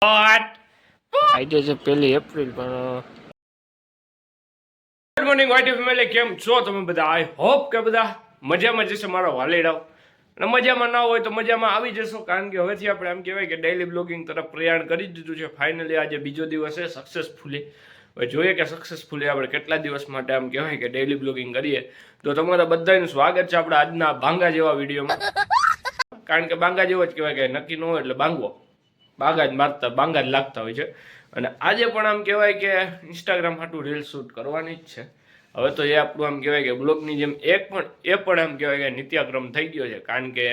આજે છે 1 એપ્રિલ પણ ગુડ મોર્નિંગ વાઇટી ફેમિલી, કેમ છો તમે બધા? આઈ હોપ કે બધા મજામાં જશે મારો વાલીડાવ, અને મજામાં ના હોય તો મજામાં આવી જશો, કારણ કે હવેથી આપણે એમ કહેવાય કે ડેઇલી બ્લોગિંગ તરફ પ્રયાણ કરી દીધું છે. ફાઇનલી આજે બીજો દિવસ છે સક્સેસફુલી. હવે જોઈએ કે સક્સેસફુલી આપણે કેટલા દિવસ માટે આમ કહેવાય કે ડેઇલી બ્લોગિંગ કરીએ. તો તમારા બધાનું સ્વાગત છે આપણા આજના બાંગા જેવા વિડીયોમાં. કારણ કે બાંગા જેવો જ કહેવાય કે નક્કી ન હોય એટલે બાંગવો બાંગા જ મારતા બાંગા જ લાગતા હોય છે. અને આજે પણ આમ કહેવાય કે ઇન્સ્ટાગ્રામ હાટું રીલ શૂટ કરવાની જ છે. હવે તો એ આપણું આમ કહેવાય કે બ્લોગની જેમ એ પણ આમ કહેવાય કે નિત્યક્રમ થઈ ગયો છે, કારણ કે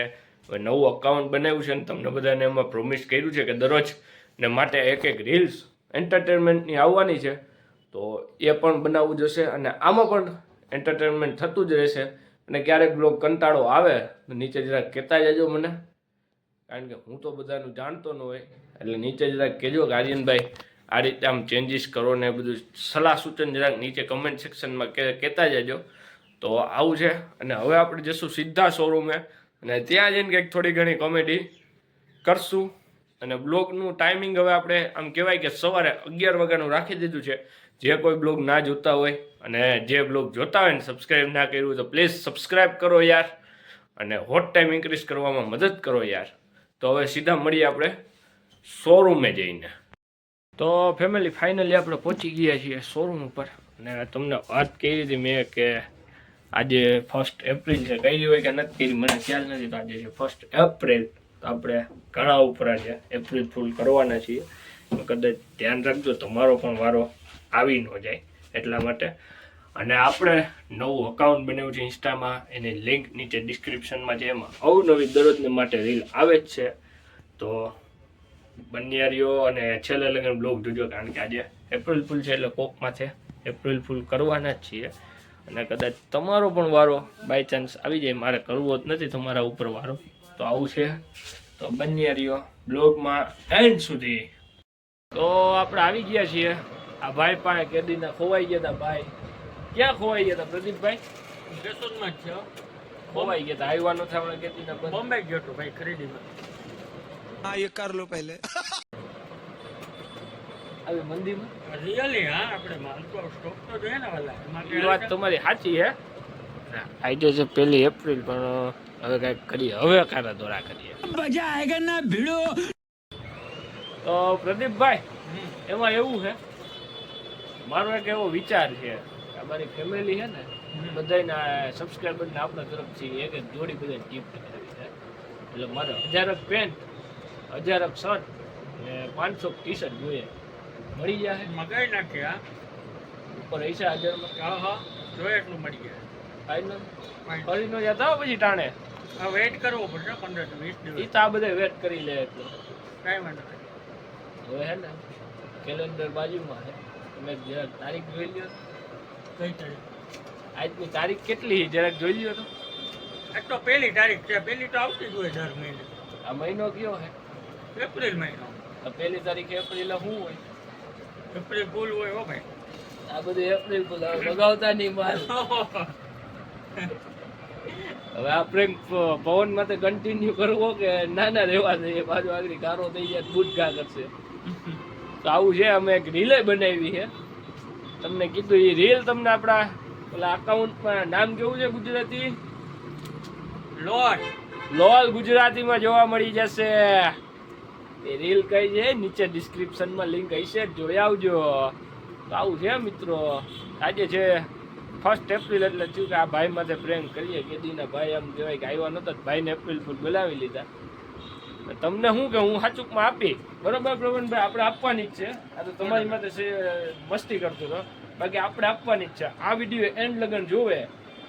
નવું અકાઉન્ટ બનાવ્યું છે ને તમને બધાને એમાં પ્રોમિસ કર્યું છે કે દરરોજ ને માટે એક રીલ્સ એન્ટરટેનમેન્ટની આવવાની છે. તો એ પણ બનાવવું જશે, અને આમાં પણ એન્ટરટેનમેન્ટ થતું જ રહેશે. અને ક્યારેક બ્લોગ કંટાળો આવે તો નીચે જરાક કહેતા જજો મને, કારણ કે હું તો બધાનું જાણતો ન હોય, એટલે નીચે જરાક કહેજો કે આર્યનભાઈ આ રીતે આમ ચેન્જીસ કરો ને બધું સલાહ સૂચન જરાક નીચે કમેન્ટ સેક્શનમાં કહેતા જજો. તો આવું છે. અને હવે આપણે જશું સીધા શોરૂમે, અને ત્યાં જઈને કંઈક થોડી ઘણી કોમેડી કરશું. અને બ્લોગનું ટાઈમિંગ હવે આપણે આમ કહેવાય કે સવારે 11 વાગ્યાનું રાખી દીધું છે. જે કોઈ બ્લોગ ના જોતા હોય અને જે બ્લોગ જોતા હોય ને સબસ્ક્રાઈબ ના કર્યું તો પ્લીઝ સબસ્ક્રાઈબ કરો યાર, અને હોટ ટાઈમ ઇન્ક્રીઝ કરવામાં મદદ કરો યાર. તો હવે સીધા મળીએ આપણે શોરૂમે જઈને. તો ફેમિલી ફાઇનલી આપણે પહોંચી ગયા છીએ શોરૂમ ઉપર. અને તમને વાત કરી હતી મેં કે આજે 1 એપ્રિલ છે. કઈ હોય કે નથી કરી મને ખ્યાલ નથી. તો આજે છે 1 એપ્રિલ. તો આપણે ઘણા ઉપરા છે, એપ્રિલ ફૂલ કરવાના છીએ. કદાચ ધ્યાન રાખજો તમારો પણ વારો આવી ન જાય એટલા માટે. અને આપણે નવું અકાઉન્ટ બનાવ્યું છે ઇન્સ્ટામાં, એની લિંક નીચે ડિસ્ક્રિપ્શનમાં છે. એમાં અવનવી દરરોજને માટે રીલ આવે જ છે. તો બન્યારીઓ અને છેલ્લે લગન બ્લોગ જોજો, કારણ કે આજે એપ્રિલ ફૂલ છે એટલે કોકમાંથી એપ્રિલ ફૂલ કરવાના જ છીએ. અને કદાચ તમારો પણ વારો બાય ચાન્સ આવી જાય, મારે કરવો જ નથી તમારા ઉપર વારો, તો આવું છે. તો બન્યારીઓ બ્લોગમાં એન્ડ સુધી. તો આપણે આવી ગયા છીએ આ ભાઈ પાસે. કેદીના ખોવાઈ ગયા હતા ભાઈ. ક્યાં ખોવાઈ ગયા હતા પ્રદીપભાઈ? સ્ટેશનમાં જ છે. ખોવાઈ ગયા હતા, આવ્યા નથી હમણાં કેદીના. બોમ્બે ગયો હતો ભાઈ ખરીદીમાં. हाँ ये कर लो पहले. આવી મંદીમાં રિયલી હા, આપણે માલ તો સ્ટોક તો જોઈએ ને વાલા. એ વાત તમારી સાચી હે. આજે છે 1 એપ્રિલ, પણ હવે કઈક કરીએ, હવે કારા દોરા કરીએ. मजा आएगा ना भिड़ो. તો પ્રદીપભાઈ, એમાં એવું છે, મારો એક એવો વિચાર છે કે અમારી ફેમિલી છે ને બધાના સબસ્ક્રાઈબરને આપણા તરફથી એક જોડી બધા ગિફ્ટ કરી છે. એટલે મારે 1000 પેન્ટ, 1000 શર્ટ ને 500 ટી શર્ટ જોઈએ. મળી જાય? મગાઈ નાખ્યા ઉપર પૈસા 1000માં. હા હા, જોઈએ એટલું મળી ગયા. ફાઈનલ ફરી નો જતા પછી ટાણે. હા, વેઇટ કરવો પડશે 15 થી 20 દિવસ. એ તો આ બધા વેટ કરી લે એટલો કાંઈ વાંધો નહીં. હવે હે ને કેલેન્ડર બાજુમાં છે, તમે જરાક તારીખ જોઈ લ્યો. કઈ તારીખ? આજની તારીખ કેટલી જરાક જોઈ લ્યો તો. આજ તો 1લી તારીખ છે. 1લી તો આવતી જ હોય દર મહિને. આ મહિનો કયો છે? એપ્રિલ મહિનો. આ 1 તારીખે એપ્રિલ શું હોય? એપ્રિલ ફૂલ હોય હો ભાઈ. આ બધું એપ્રિલ ફૂલ લગાવતા નહીં માલ. હવે આ પ્રેન્ક પવન માટે કન્ટિન્યુ કરવો કે નાના રહેવા દઈએ? બાજુ આગળ ગારો થઈ જાય બુટગા કરશે. તો આવું છે. અમે એક રીલે બનાવી છે, તમને કીધું એ રીલ તમને આપણા પેલા અકાઉન્ટમાં નામ કેવું છે ગુજરાતી? લોલ ગુજરાતીમાં જોવા મળી જશે. એ રીલ કઈ છે નીચે ડિસ્ક્રિપ્શનમાં લિંક હશે, જોઈ આવજો. તો આવું છે મિત્રો. આજે છે 1 એપ્રિલ, એટલે થયું કે આ ભાઈ માથે પ્રેન્ક કરીએ. કેદીના ભાઈ આમ કહેવાય કે આવ્યા નતા, ભાઈને એપ્રિલ ફૂલ બોલાવી લીધા. તમને શું કે હું સાચુકમાં આપી, બરોબર પ્રવીણભાઈ? આપણે આપવાની જ છે. આ તો તમારી માટે મસ્તી કરતો હતો, બાકી આપણે આપવાની જ છે. આ વિડીયો એન્ડ લગન જોવે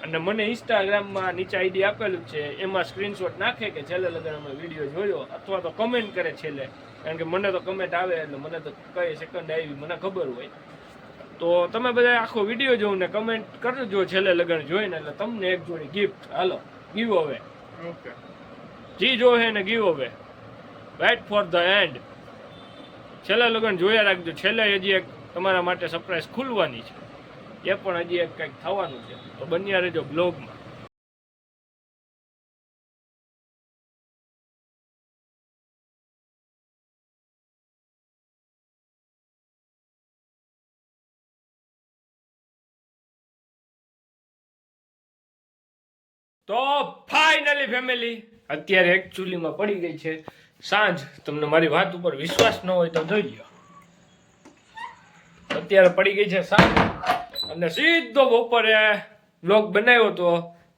અને મને ઇન્સ્ટાગ્રામમાં નીચે આઈડી આપેલું છે, એમાં સ્ક્રીનશોટ નાખે કે છેલ્લે લગન અમે વિડીયો જોયો, અથવા તો કમેન્ટ કરે છેલ્લે, કારણ કે મને તો કમેન્ટ આવે એટલે મને તો કઈ સેકન્ડ આવી મને ખબર હોય. તો તમે બધા આખો વિડીયો જોઉં ને કમેન્ટ કરજો છેલ્લે લગન જોઈને, એટલે તમને એક જોડી ગિફ્ટ. હાલો ગીવ અવે. ઓકે, જી જો હે ને ગીવ અવે. Weight for the and. છેલ્લે લગન જોયા રાખજો. છેલ્લે હજી એક તમારા માટે સરપ્રાઈઝ ખુલવાની છે, એ પણ હજી એક કંઈક થવાનું છે. તો બન્યા રહેજો બ્લોગમાં. તો ફાઇનલી ફેમિલી અત્યારે એકચ્યુઅલીમાં પડી ગઈ છે સાંજ. તમને મારી વાત ઉપર વિશ્વાસ ન હોય તો જોઈ લો. અત્યારે પડી ગઈ છે સાંજ અને સીધો બપોરે વ્લોગ બનાવ્યો તો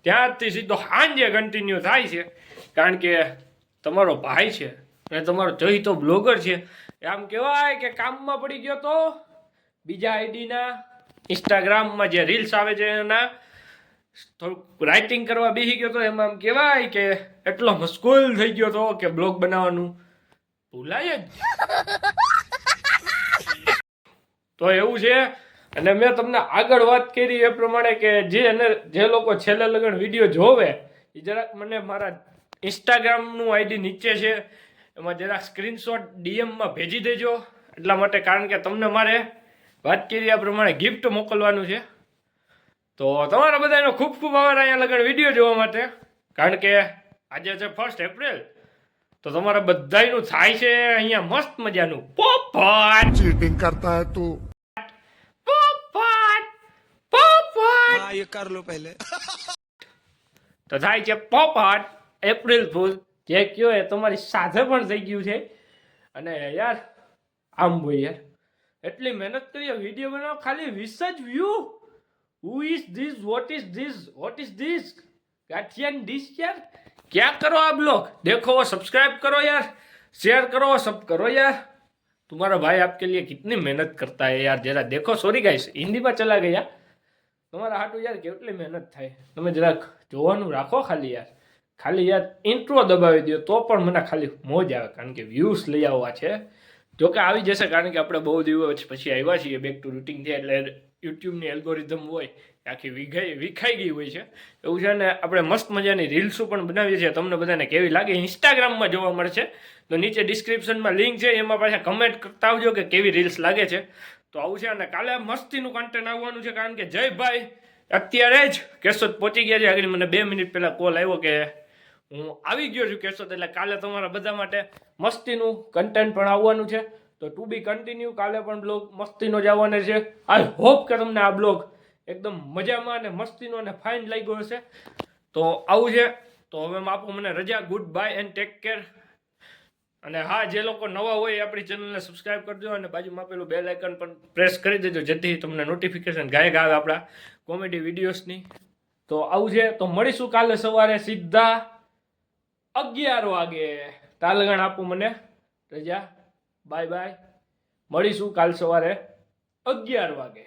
ત્યાંથી સીધો સાંજે કન્ટિન્યુ થાય છે. કારણ કે તમારો ભાઈ છે અને તમારો જોઈ તો બ્લોગર છે. આમ કહેવાય કે કામમાં પડી ગયો તો બીજા આઈડીના ઇન્સ્ટાગ્રામમાં જે રીલ્સ આવે છે એના થોડુંક રાઇટિંગ કરવા બેસી ગયો તો એમાં આમ કહેવાય કે એટલો મશગુલ થઈ ગયો તો કે બ્લોગ બનાવવાનું ભૂલાય જ. તો એવું છે. અને મેં તમને આગળ વાત કરી એ પ્રમાણે કે જે લોકો છેલ્લે લગન વિડીયો જોવે એ જરાક મને મારા ઇન્સ્ટાગ્રામનું આઈડી નીચે છે એમાં જરાક સ્ક્રીનશોટ ડીએમમાં ભેજી દેજો. એટલા માટે કારણ કે તમને મારે વાત કરી આ પ્રમાણે ગિફ્ટ મોકલવાનું છે. તો તમારા બધાનો ખૂબ ખૂબ આભાર અહીંયા લગન વિડીયો જોવા માટે. કારણ કે આજે છે 1 એપ્રિલ તો તમારા બધાયનું થાય છે અહીંયા મસ્ત મજાનું પોપટ. चीटिंग करता है तू પોપટ પોપટ हाँ ये कर लो पहले તો થાય છે પોપટ. એપ્રિલ ફૂલ જે કયો એ તમારી સાથે પણ થઈ ગયું છે. અને યાર આમ ભાઈ યાર એટલી મહેનત કરી વિડીયો બનાવો ખાલી 20 જ view. Who is this what is this ગાઠિયન ડીશ યાર. क्या करो आप लोग देखो सब्सक्राइब करो यार शेयर करो सब करो यार. तुम्हारा भाई आपके लिए कितनी मेहनत करता है यार. जरा देखो सॉरी गाइस हिंदी में चला गया. તમારા હાટું યાર કેટલી મહેનત થાય તમે જરાક જોવાનું રાખો. ખાલી યાર ઇન્ટ્રો દબાવી દો તો પણ મને ખાલી મોજ આવે. કારણ કે વ્યૂઝ લઈ આવવા છે. જોકે આવી જશે કારણ કે આપણે બહુ દિવસ પછી આવ્યા છીએ બેક ટુ રૂટિન થી. એટલે યુટ્યુબની એલ્ગોરિધમ હોય આખી વિખાઈ ગઈ હોય છે એવું છે. ને આપણે મસ્ત મજાની રીલ્સો પણ બનાવીએ છીએ. તમને બધાને કેવી લાગે ઇન્સ્ટાગ્રામમાં જોવા મળશે તો નીચે ડિસ્ક્રિપ્શનમાં લિંક છે એમાં પાછા કમેન્ટ કરતા આવજો કે કેવી રીલ્સ લાગે છે. તો આવું છે. અને કાલે મસ્તીનું કન્ટેન્ટ આવવાનું છે કારણ કે જયભાઈ અત્યારે જ કેશોદ પહોંચી ગયા છે. આગળ મને 2 મિનિટ પહેલાં કોલ આવ્યો કે હું આવી ગયો છું કેશોદ. એટલે કાલે તમારા બધા માટે મસ્તીનું કન્ટેન્ટ પણ આવવાનું છે. તો ટુ બી કન્ટિન્યુ. કાલે પણ બ્લોગ મસ્તીનો જ આવવાનો છે. આઈ હોપ કે તમને આ બ્લોગ એકદમ મજામાં અને મસ્તીનો અને ફાઇન લાગ્યો હશે. તો આવું છે. તો હવે આપો મને રજા. Good bye and take care. અને હા જે લોકો નવા હોય એ આપણી ચેનલને સબસ્ક્રાઇબ કરજો અને બાજુમાં પેલું બેલ આઇકન પણ પ્રેસ કરી દેજો જેથી તમને નોટિફિકેશન ગાયક આવે આપણા કોમેડી વિડીયોઝની. તો આવું છે. તો મળીશું કાલે સવારે સીધા 11 વાગે. તાલગણ આપો મને રજા. Bye bye. મળીશું કાલ સવારે 11 વાગે.